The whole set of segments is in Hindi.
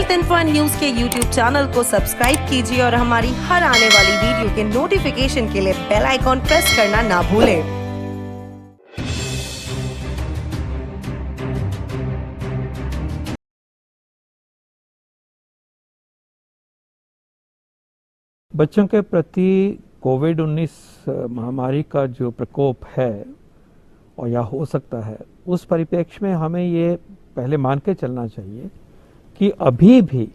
विद इन्फो न्यूज के यूट्यूब चैनल को सब्सक्राइब कीजिए और हमारी हर आने वाली वीडियो के नोटिफिकेशन के लिए बेल आइकॉन प्रेस करना ना भूलें। बच्चों के प्रति कोविड-19 महामारी का जो प्रकोप है और या हो सकता है, उस परिप्रेक्ष्य में हमें ये पहले मान के चलना चाहिए कि अभी भी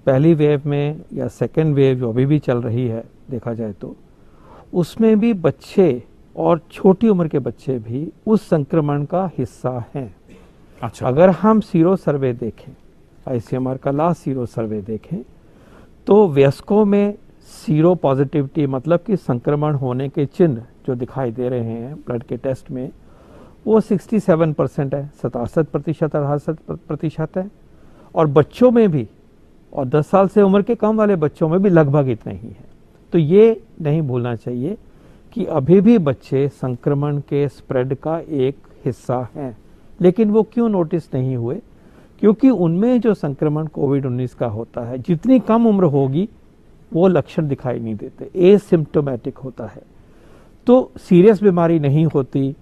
पहली वेव में या सेकेंड वेव जो अभी भी चल रही है, देखा जाए तो उसमें भी बच्चे और छोटी उम्र के बच्चे भी उस संक्रमण का हिस्सा हैं। अच्छा। अगर हम सीरो सर्वे देखें, ICMR का लास्ट सीरो सर्वे देखें, तो वयस्कों में सीरो पॉजिटिविटी मतलब कि संक्रमण होने के चिन्ह जो दिखाई दे रहे हैं ब्लड के टेस्ट में, वो 67% है, 67% है। और बच्चों में भी, और 10 साल से उम्र के कम वाले बच्चों में भी लगभग इतना ही है। तो ये नहीं भूलना चाहिए कि अभी भी बच्चे संक्रमण के स्प्रेड का एक हिस्सा हैं। लेकिन वो क्यों नोटिस नहीं हुए? क्योंकि उनमें जो संक्रमण कोविड-19 का होता है, जितनी कम उम्र होगी वो लक्षण दिखाई नहीं देते, एसिम्प्टोमेटिक होता है। तो सीरियस बीमारी नहीं होती,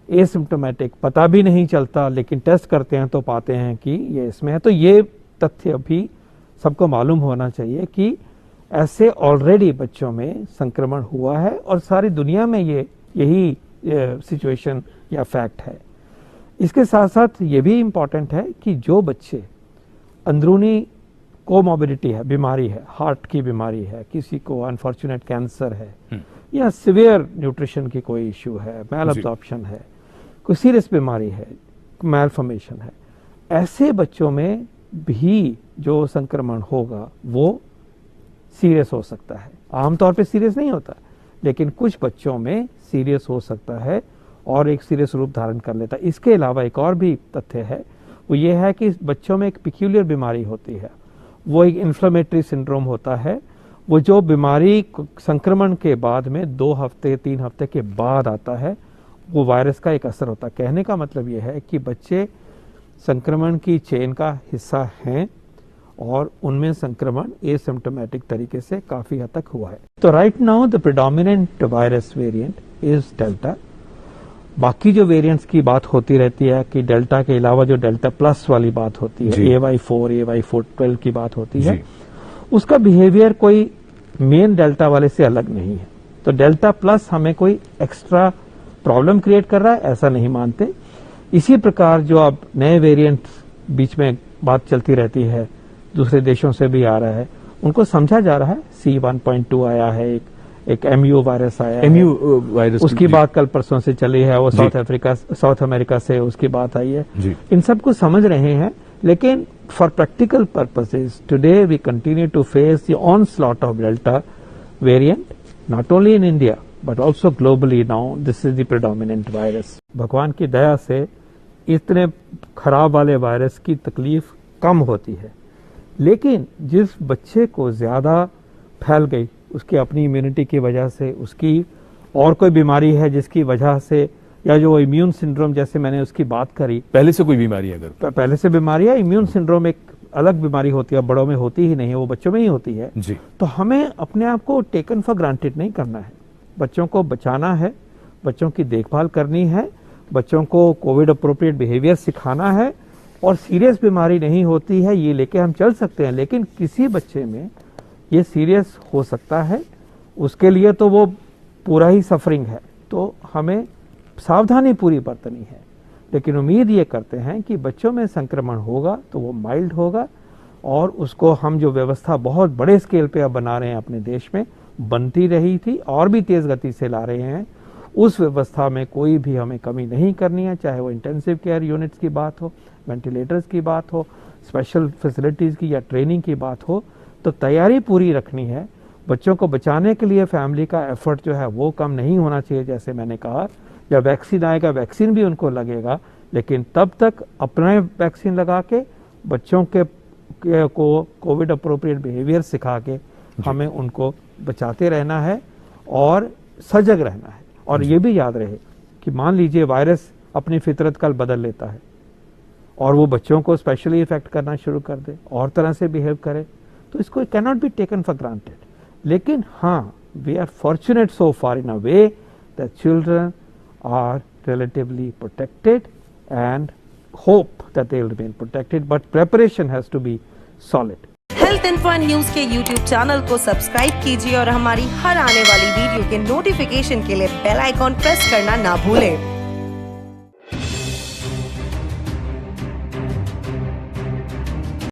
एसिम्प्टोमेटिक, पता भी नहीं चलता, लेकिन टेस्ट करते हैं तो पाते हैं कि ये इसमें है। तो ये तथ्य भी सबको मालूम होना चाहिए कि ऐसे ऑलरेडी बच्चों में संक्रमण हुआ है और सारी दुनिया में यही सिचुएशन या फैक्ट है। इसके साथ साथ ये भी इम्पॉर्टेंट है कि जो बच्चे अंदरूनी कोमॉर्बिडिटी है, बीमारी है, हार्ट की बीमारी है, किसी को अनफॉर्चुनेट कैंसर है या सिवियर न्यूट्रिशन की कोई इश्यू है, मैल अब्जॉर्प्शन है, कोई सीरियस बीमारी है, मैलफॉर्मेशन है, ऐसे बच्चों में भी जो संक्रमण होगा वो सीरियस हो सकता है। आमतौर पे सीरियस नहीं होता, लेकिन कुछ बच्चों में सीरियस हो सकता है और एक सीरियस रूप धारण कर लेता है। इसके अलावा एक और भी तथ्य है, वो ये है कि बच्चों में एक पिक्यूलियर बीमारी होती है, वो एक इन्फ्लेमेटरी सिंड्रोम होता है। वो जो बीमारी संक्रमण के बाद में 2 हफ्ते 3 हफ्ते के बाद आता है, वो वायरस का एक असर होता है। कहने का मतलब ये है कि बच्चे संक्रमण की चेन का हिस्सा हैं और उनमें संक्रमण एसिम्प्टोमेटिक तरीके से काफी हद तक हुआ है। तो right now the predominant virus variant is delta. बाकी जो वेरिएंट्स की बात होती रहती है कि डेल्टा के अलावा जो डेल्टा प्लस वाली बात होती है, AY4, AY412 की बात होती है, उसका बिहेवियर कोई मेन डेल्टा वाले से अलग नहीं है। तो डेल्टा प्लस हमें कोई एक्स्ट्रा प्रॉब्लम क्रिएट कर रहा है, ऐसा नहीं मानते। इसी प्रकार जो अब नए वेरिएंट्स बीच में बात चलती रहती है, दूसरे देशों से भी आ रहा है, उनको समझा जा रहा है। C1.2 आया है, एक MU वायरस आया है, MU वायरस, उसकी बात कल परसों से चली है, वो साउथ अमेरिका से उसकी बात आई है। इन सब को समझ रहे हैं, लेकिन for practical purposes today we continue to face the onslaught of Delta variant, not only in India but also globally. Now this is the predominant virus. भगवान की दया से इतने खराब वाले वायरस की तकलीफ कम होती है, लेकिन जिस बच्चे को ज्यादा फैल गई, उसकी अपनी इम्यूनिटी की वजह से, उसकी और कोई बीमारी है जिसकी वजह से, या जो इम्यून सिंड्रोम जैसे मैंने उसकी बात करी, पहले से कोई बीमारी है, अगर पहले से बीमारी है, इम्यून सिंड्रोम एक अलग बीमारी होती है, बड़ों में होती ही नहीं है, वो बच्चों में ही होती है जी। तो हमें अपने आप को टेकन फॉर ग्रांटेड नहीं करना है। बच्चों को बचाना है, बच्चों की देखभाल करनी है, बच्चों को कोविड अप्रोप्रिएट बिहेवियर सिखाना है, और सीरियस बीमारी नहीं होती है ये लेके हम चल सकते हैं। लेकिन किसी बच्चे में ये सीरियस हो सकता है, उसके लिए तो वो पूरा ही सफरिंग है। तो हमें सावधानी पूरी बरतनी है, लेकिन उम्मीद ये करते हैं कि बच्चों में संक्रमण होगा तो वो माइल्ड होगा, और उसको हम जो व्यवस्था बहुत बड़े स्केल पे अब बना रहे हैं अपने देश में, बनती रही थी और भी तेज गति से ला रहे हैं, उस व्यवस्था में कोई भी हमें कमी नहीं करनी है। चाहे वो इंटेंसिव केयर यूनिट्स की बात हो, वेंटिलेटर्स की बात हो, स्पेशल फैसिलिटीज की या ट्रेनिंग की बात हो, तो तैयारी पूरी रखनी है। बच्चों को बचाने के लिए फैमिली का एफर्ट जो है वो कम नहीं होना चाहिए। जैसे मैंने कहा, जब वैक्सीन आएगा वैक्सीन भी उनको लगेगा, लेकिन तब तक अपने वैक्सीन लगा के बच्चों को कोविड अप्रोप्रिएट बिहेवियर सिखा के हमें उनको बचाते रहना है और सजग रहना है। और ये भी याद रहे कि मान लीजिए वायरस अपनी फितरत कल बदल लेता है, और वो बच्चों को स्पेशली इफेक्ट करना शुरू कर दे और तरह से बिहेव करे, तो इसको can not be taken for granted. लेकिन हाँ, we are fortunate so far in a way that children are relatively protected and hope that they will remain protected, but preparation has to be solid. Health info and news के यूट्यूब चैनल को सब्सक्राइब कीजिए और हमारी हर आने वाली वीडियो के नोटिफिकेशन के लिए बेल आइकॉन प्रेस करना ना भूलें.